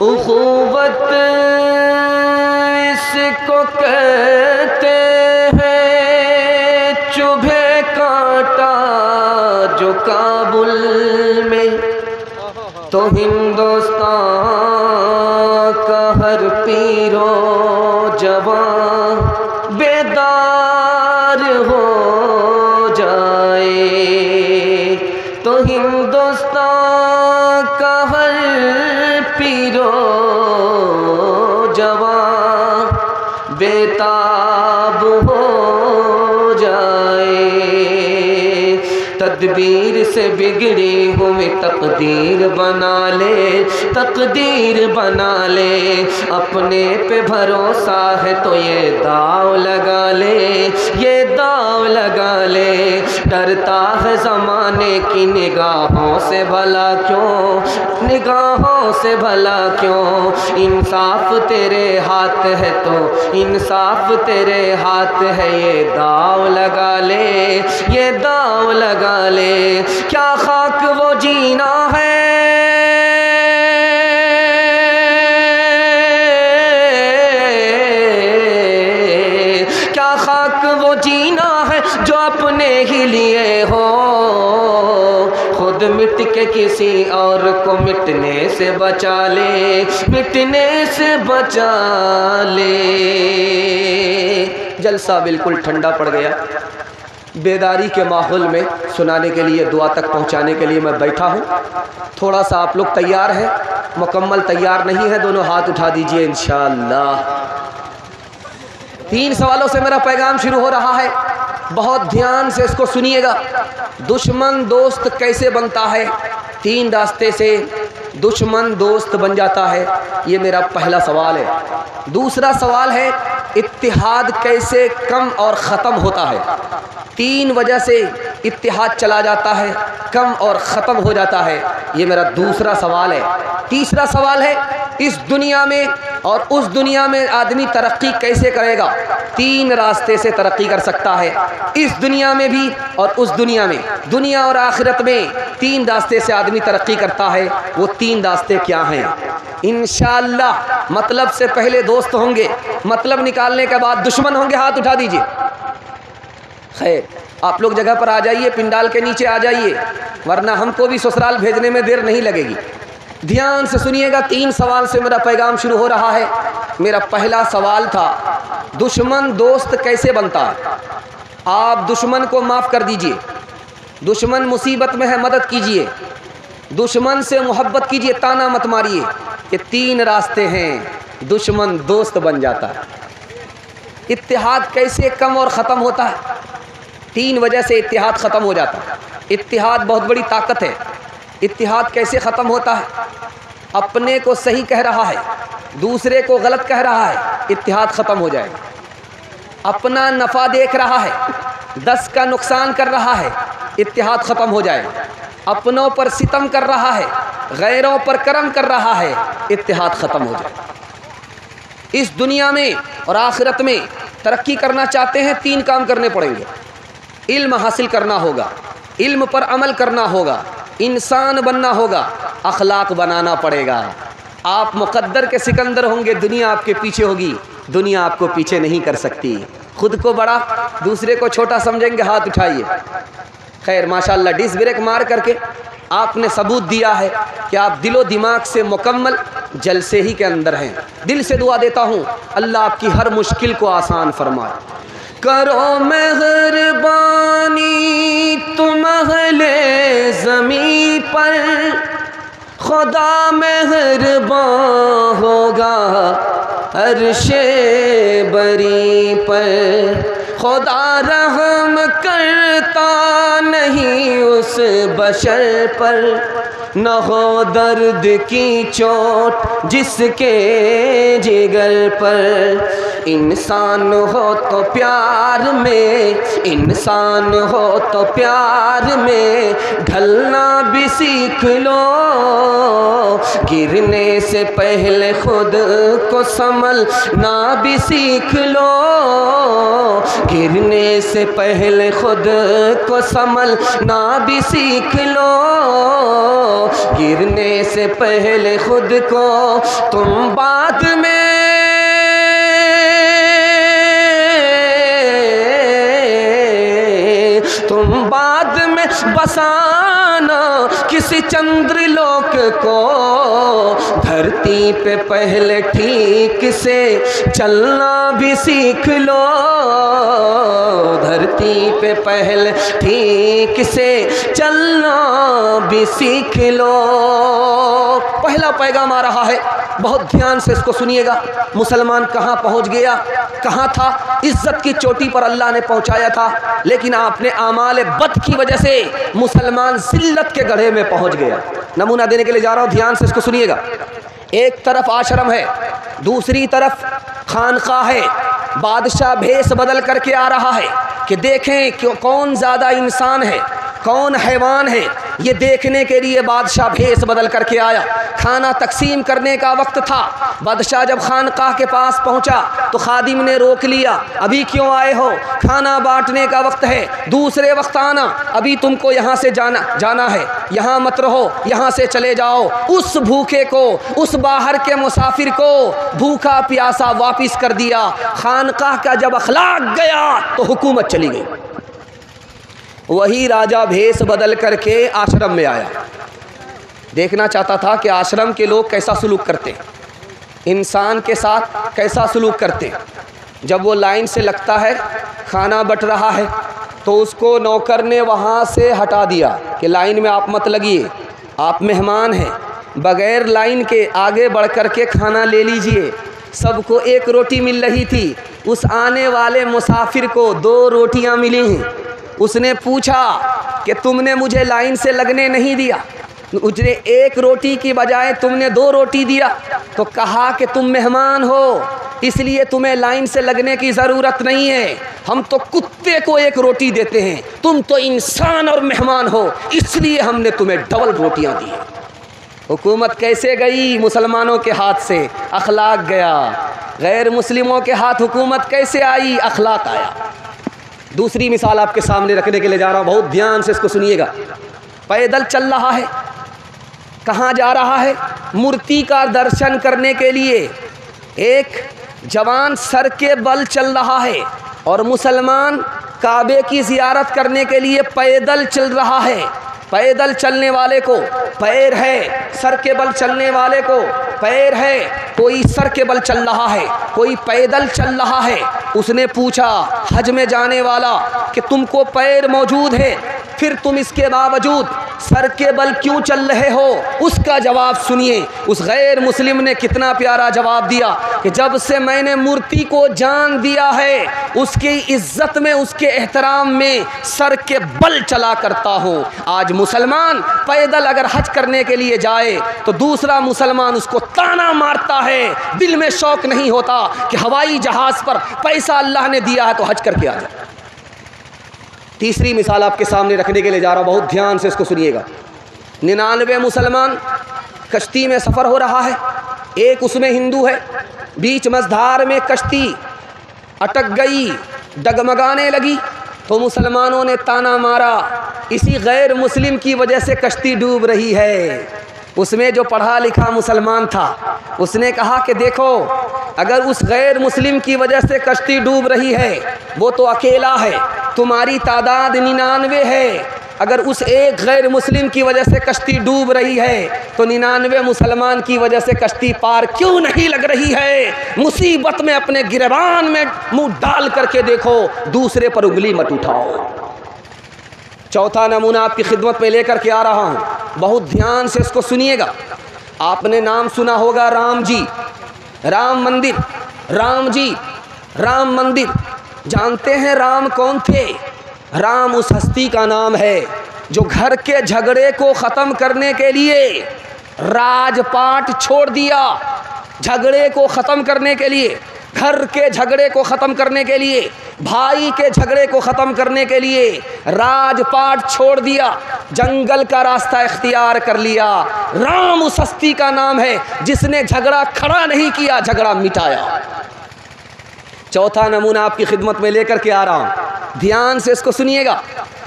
उखुवत इसको कहते हैं चुभे कांटा जो काबुल में, तो हिंदुस्तान का हर पीरो जवान बेदार हो जाए, तो हिंदुस्तान का हर पीरो जवान बेताब हो जाए। तदबीर से बिगड़ी हुई तकदीर बना ले, तकदीर बना ले। अपने पे भरोसा है तो ये दाव लगा ले, ये दाव लगा ले। डरता है ज़माने की निगाहों से भला क्यों, निगाहों से भला क्यों। इंसाफ तेरे हाथ है तो इंसाफ तेरे हाथ है, ये दाव लगा ले, ये दाव लगा ले। क्या खाक वो जीना है, क्या खाक वो जीना है जो अपने ही लिए हो। खुद मिट के किसी और को मिटने से बचा ले, मिटने से बचा ले। जलसा बिल्कुल ठंडा पड़ गया। बेदारी के माहौल में सुनाने के लिए, दुआ तक पहुंचाने के लिए मैं बैठा हूं। थोड़ा सा आप लोग तैयार हैं? मुकम्मल तैयार नहीं है? दोनों हाथ उठा दीजिए इंशाअल्लाह। 3 सवालों से मेरा पैगाम शुरू हो रहा है, बहुत ध्यान से इसको सुनिएगा। दुश्मन दोस्त कैसे बनता है? 3 रास्ते से दुश्मन दोस्त बन जाता है, ये मेरा पहला सवाल है। दूसरा सवाल है इत्तिहाद कैसे कम और ख़त्म होता है? 3 वजह से इत्तिहाद चला जाता है, कम और ख़त्म हो जाता है, ये मेरा दूसरा सवाल है। तीसरा सवाल है इस दुनिया में और उस दुनिया में आदमी तरक्की कैसे करेगा? 3 रास्ते से तरक्की कर सकता है, इस दुनिया में भी और उस दुनिया में। दुनिया और आखिरत में 3 रास्ते से आदमी तरक्की करता है। वो 3 रास्ते क्या हैं? इंशाअल्लाह मतलब से पहले दोस्त होंगे, मतलब निकालने के बाद दुश्मन होंगे। हाथ उठा दीजिए। खैर, आप लोग जगह पर आ जाइए, पिंडाल के नीचे आ जाइए, वरना हमको भी ससुराल भेजने में देर नहीं लगेगी। ध्यान से सुनिएगा। 3 सवाल से मेरा पैगाम शुरू हो रहा है। मेरा पहला सवाल था दुश्मन दोस्त कैसे बनता है? आप दुश्मन को माफ़ कर दीजिए, दुश्मन मुसीबत में है मदद कीजिए, दुश्मन से मोहब्बत कीजिए, ताना मत मारिए। ये 3 रास्ते हैं, दुश्मन दोस्त बन जाता है। इत्तिहाद कैसे कम और ख़त्म होता है? 3 वजह से इत्तिहाद ख़त्म हो जाता है। इत्तिहाद बहुत बड़ी ताकत है। इत्तिहाद कैसे ख़त्म होता है? अपने को सही कह रहा है, दूसरे को गलत कह रहा है, इत्तिहाद ख़त्म हो जाएगा। अपना नफ़ा देख रहा है, 10 का नुकसान कर रहा है, इत्तिहाद ख़त्म हो जाएगा। अपनों पर सितम कर रहा है, गैरों पर करम कर रहा है, इत्तिहाद ख़त्म हो जाएगा। इस दुनिया में और आखिरत में तरक्की करना चाहते हैं, 3 काम करने पड़ेंगे। इल्म हासिल करना होगा, इल्म पर अमल करना होगा, इंसान बनना होगा, अखलाक बनाना पड़ेगा। आप मुक़द्दर के सिकंदर होंगे, दुनिया आपके पीछे होगी, दुनिया आपको पीछे नहीं कर सकती। खुद को बड़ा, दूसरे को छोटा समझेंगे, हाथ उठाइए। खैर माशाल्लाह, डिस ब्रेक मार करके आपने सबूत दिया है कि आप दिलो दिमाग से मुकम्मल जलसे ही के अंदर हैं। दिल से दुआ देता हूँ अल्लाह आपकी हर मुश्किल को आसान फरमाए। करो मेहरबानी तुम अहले ज़मीं पर, खुदा मेहरबान होगा अर्शे बरी पर। खुदा रहम करता नहीं उस बशर पर, न हो दर्द की चोट जिसके जिगर पर। इंसान हो तो प्यार में, इंसान हो तो प्यार में ढलना भी सीख लो। गिरने से पहले खुद को संभलना भी सीख लो। गिरने से पहले खुद को संभलना भी सीख लो। गिरने से पहले खुद को तुम बाद में बसाना किसी चंद्रलोक को। धरती पे पहले ठीक से चलना भी सीख लो। धरती पे पहले ठीक से चलना भी सीख लो। पहला पैगाम आ रहा है, बहुत ध्यान से इसको सुनिएगा। मुसलमान कहाँ पहुँच गया, कहाँ था, इज्जत की चोटी पर अल्लाह ने पहुँचाया था, लेकिन आपने आमाल बद की वजह से मुसलमान जिल्लत के गड्ढे में पहुँच गया। नमूना देने के लिए जा रहा हूँ, ध्यान से इसको सुनिएगा। एक तरफ आश्रम है, दूसरी तरफ खानका है। बादशाह भेष बदल करके आ रहा है कि देखें कि कौन ज़्यादा इंसान है, कौन हैवान है। ये देखने के लिए बादशाह भेष बदल करके आया। खाना तकसीम करने का वक्त था। बादशाह जब खानकाह के पास पहुंचा तो खादिम ने रोक लिया, अभी क्यों आए हो, खाना बांटने का वक्त है, दूसरे वक्त आना, अभी तुमको यहाँ से जाना है, यहाँ मत रहो, यहाँ से चले जाओ। उस भूखे को, उस बाहर के मुसाफिर को भूखा प्यासा वापिस कर दिया। खानकाह का जब अखलाक गया तो हुकूमत चली गई। वही राजा भेष बदल करके आश्रम में आया, देखना चाहता था कि आश्रम के लोग कैसा सलूक करते हैं, इंसान के साथ कैसा सलूक करते हैं। जब वो लाइन से लगता है, खाना बट रहा है, तो उसको नौकर ने वहाँ से हटा दिया कि लाइन में आप मत लगिए, आप मेहमान हैं, बग़ैर लाइन के आगे बढ़ कर के खाना ले लीजिए। सबको एक रोटी मिल रही थी, उस आने वाले मुसाफिर को 2 रोटियाँ मिली हैं। उसने पूछा कि तुमने मुझे लाइन से लगने नहीं दिया, मुझे 1 रोटी की बजाय तुमने 2 रोटी दिया। तो कहा कि तुम मेहमान हो, इसलिए तुम्हें लाइन से लगने की ज़रूरत नहीं है, हम तो कुत्ते को 1 रोटी देते हैं, तुम तो इंसान और मेहमान हो, इसलिए हमने तुम्हें डबल रोटियां दी। हुकूमत कैसे गई? मुसलमानों के हाथ से अखलाक गया। गैर मुस्लिमों के हाथ हुकूमत कैसे आई? अखलाक आया। दूसरी मिसाल आपके सामने रखने के लिए जा रहा हूँ, बहुत ध्यान से इसको सुनिएगा। पैदल चल रहा है, कहाँ जा रहा है? मूर्ति का दर्शन करने के लिए। एक जवान सर के बल चल रहा है और मुसलमान काबे की ज़ियारत करने के लिए पैदल चल रहा है। पैदल चलने वाले को पैर है, सर के बल चलने वाले को पैर है। कोई सर के बल चल रहा है, कोई पैदल चल रहा है। उसने पूछा हज में जाने वाला कि तुमको पैर मौजूद है, फिर तुम इसके बावजूद सर के बल क्यों चल रहे हो? उसका जवाब सुनिए। उस गैर मुस्लिम ने कितना प्यारा जवाब दिया कि जब से मैंने मूर्ति को जान दिया है, उसकी इज्जत में, उसके एहतराम में सर के बल चला करता हूँ। आज मुसलमान पैदल अगर हज करने के लिए जाए तो दूसरा मुसलमान उसको ताना मारता है, दिल में शौक नहीं होता कि हवाई जहाज़ पर पैसा अल्लाह ने दिया है तो हज करके आ जाए। तीसरी मिसाल आपके सामने रखने के लिए जा रहा हूँ, बहुत ध्यान से इसको सुनिएगा। 99 मुसलमान कश्ती में सफ़र हो रहा है, एक उसमें हिंदू है। बीच मझधार में कश्ती अटक गई, डगमगाने लगी तो मुसलमानों ने ताना मारा, इसी गैर मुस्लिम की वजह से कश्ती डूब रही है। उसमें जो पढ़ा लिखा मुसलमान था उसने कहा कि देखो, अगर उस गैर मुस्लिम की वजह से कश्ती डूब रही है, वो तो अकेला है, तुम्हारी तादाद 99 है, अगर उस एक गैर मुस्लिम की वजह से कश्ती डूब रही है तो 99 मुसलमान की वजह से कश्ती पार क्यों नहीं लग रही है? मुसीबत में अपने गिरबान में मुंह डाल करके देखो, दूसरे पर उंगली मत उठाओ। चौथा नमूना आपकी खिदमत में लेकर के आ रहा हूँ, बहुत ध्यान से इसको सुनिएगा। आपने नाम सुना होगा राम जी, राम मंदिर, राम जी, राम मंदिर। जानते हैं राम कौन थे? राम उस हस्ती का नाम है जो घर के झगड़े को ख़त्म करने के लिए राजपाट छोड़ दिया। झगड़े को ख़त्म करने के लिए, घर के झगड़े को ख़त्म करने के लिए, भाई के झगड़े को ख़त्म करने के लिए राजपाट छोड़ दिया, जंगल का रास्ता इख्तियार कर लिया। राम उस हस्ती का नाम है जिसने झगड़ा खड़ा नहीं किया, झगड़ा मिटाया। चौथा नमूना आपकी खिदमत में लेकर के आ रहा हूँ, ध्यान से इसको सुनिएगा।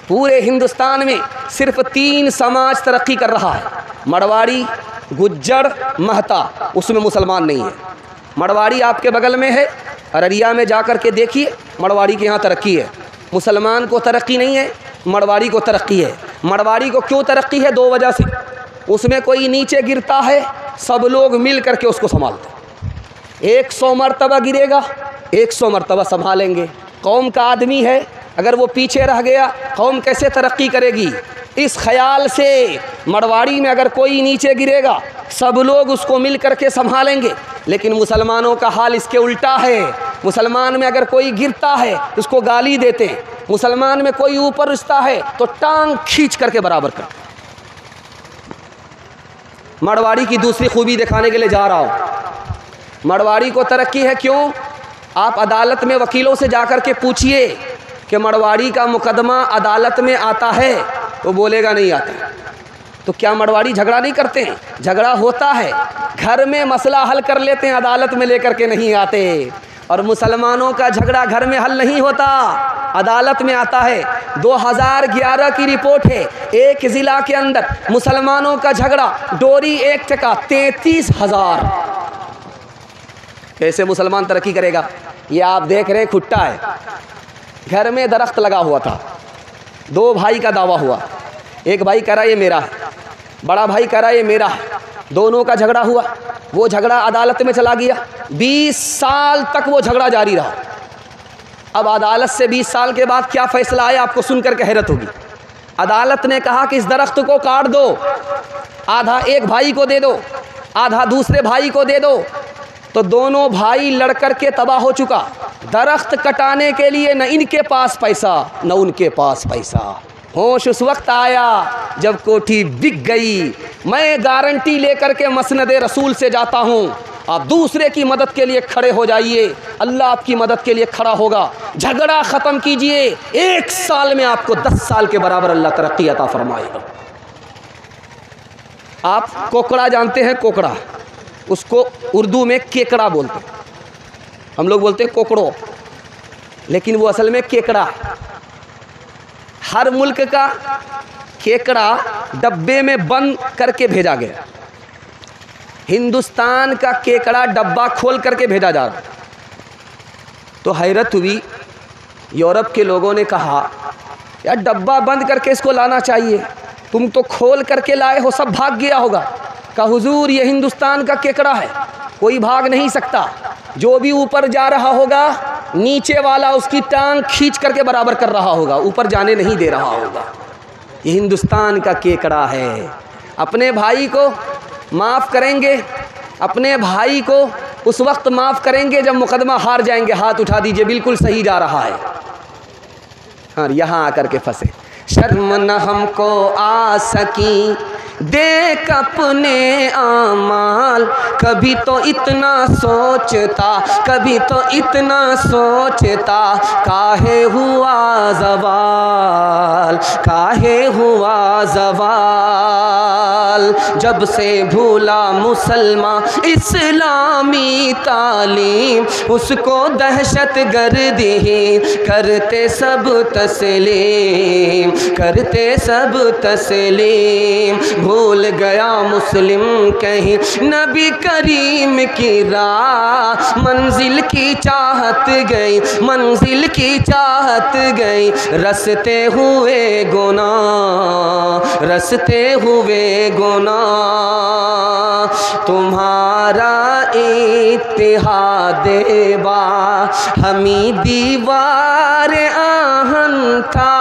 पूरे हिंदुस्तान में सिर्फ 3 समाज तरक्की कर रहा है, मरवाड़ी, गुज्जर, महता, उसमें मुसलमान नहीं है। मरवाड़ी आपके बगल में है, अररिया में जाकर के देखिए, मरवाड़ी के यहाँ तरक्की है। मुसलमान को तरक्की नहीं है, मरवाड़ी को तरक्की है। मरवाड़ी को क्यों तरक्की है? 2 वजह से। उसमें कोई नीचे गिरता है, सब लोग मिल करके उसको संभालते। 100 मरतबा गिरेगा, 100 मरतबा संभालेंगे। कौम का आदमी है, अगर वो पीछे रह गया कौम कैसे तरक्की करेगी? इस ख्याल से मरवाड़ी में अगर कोई नीचे गिरेगा सब लोग उसको मिल करके संभालेंगे। लेकिन मुसलमानों का हाल इसके उल्टा है। मुसलमान में अगर कोई गिरता है उसको गाली देते हैं, मुसलमान में कोई ऊपर उठता है तो टांग खींच करके बराबर करते। मरवाड़ी की दूसरी खूबी दिखाने के लिए जा रहा हूँ। मरवाड़ी को तरक्की है क्यों? आप अदालत में वकीलों से जाकर के पूछिए कि मरवाड़ी का मुकदमा अदालत में आता है, तो बोलेगा नहीं आता। तो क्या मरवाड़ी झगड़ा नहीं करते हैं? झगड़ा होता है, घर में मसला हल कर लेते हैं, अदालत में लेकर के नहीं आते। और मुसलमानों का झगड़ा घर में हल नहीं होता, अदालत में आता है। 2011 की रिपोर्ट है, एक ज़िला के अंदर मुसलमानों का झगड़ा डोरी एक्ट का 33,000। कैसे मुसलमान तरक्की करेगा? ये आप देख रहे हैं, खुट्टा है, घर में दरख्त लगा हुआ था, 2 भाई का दावा हुआ। एक भाई कह रहा ये मेरा है, बड़ा भाई कह रहा ये मेरा है। दोनों का झगड़ा हुआ, वो झगड़ा अदालत में चला गया। 20 साल तक वो झगड़ा जारी रहा। अब अदालत से 20 साल के बाद क्या फ़ैसला आया, आपको सुनकर के हैरत होगी। अदालत ने कहा कि इस दरख्त को काट दो, आधा एक भाई को दे दो, आधा दूसरे भाई को दे दो। तो दोनों भाई लड़ कर के तबाह हो चुका। दरख्त कटाने के लिए न इनके पास पैसा न उनके पास पैसा। होश उस वक्त आया जब कोठी बिक गई। मैं गारंटी लेकर के मसनद रसूल से जाता हूँ, आप दूसरे की मदद के लिए खड़े हो जाइए, अल्लाह आपकी मदद के लिए खड़ा होगा। झगड़ा ख़त्म कीजिए, 1 साल में आपको 10 साल के बराबर अल्लाह तरक्की अता फरमाएगा। आप कोकड़ा जानते हैं? कोकड़ा, उसको उर्दू में केकड़ा बोलते हैं, हम लोग बोलते हैं कोकड़ो, लेकिन वो असल में केकड़ा। हर मुल्क का केकड़ा डब्बे में बंद करके भेजा गया, हिंदुस्तान का केकड़ा डब्बा खोल करके भेजा जा रहा। तो हैरत हुई, यूरोप के लोगों ने कहा यार डब्बा बंद करके इसको लाना चाहिए, तुम तो खोल करके लाए हो, सब भाग गया होगा। कहा हुजूर ये हिंदुस्तान का केकड़ा है, कोई भाग नहीं सकता। जो भी ऊपर जा रहा होगा नीचे वाला उसकी टांग खींच करके बराबर कर रहा होगा, ऊपर जाने नहीं दे रहा होगा। ये हिंदुस्तान का केकड़ा है। अपने भाई को माफ़ करेंगे, अपने भाई को उस वक्त माफ़ करेंगे जब मुकदमा हार जाएंगे। हाथ उठा दीजिए, बिल्कुल सही जा रहा है। हाँ, यहाँ आकर के फंसे। शर्म न हमको आ सकी देख अपने आमाल, कभी तो इतना सोचता, कभी तो इतना सोचता, काहे हुआ ज़वाल, काहे हुआ ज़वाल। जब से भूला मुसलमान इस्लामी तालीम, उसको दहशत गर्दी करते सब तस्लीम, करते सब तस्लीम। भूल गया मुस्लिम कहीं नबी करीम की राह। मंजिल की चाहत गई, मंजिल की चाहत गई, रस्ते हुए गुनाह, रस्ते हुए गुनाह। तुम्हारा इत्तिहादे बा हमी दीवार आहन था,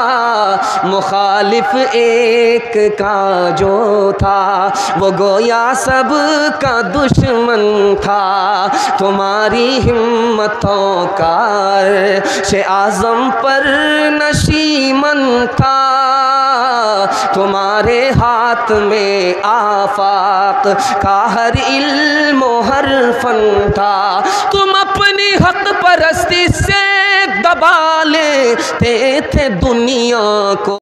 मुखालिफ एक का जो था वो गोया सब का दुश्मन था। तुम्हारी हिम्मतों का अर्श आज़म पर नशीमन था, तुम्हारे हाथ में आफाक का हर इल्म हर फन था। तुम अपनी हक परस्ती से दबा लेते थे दुनिया को।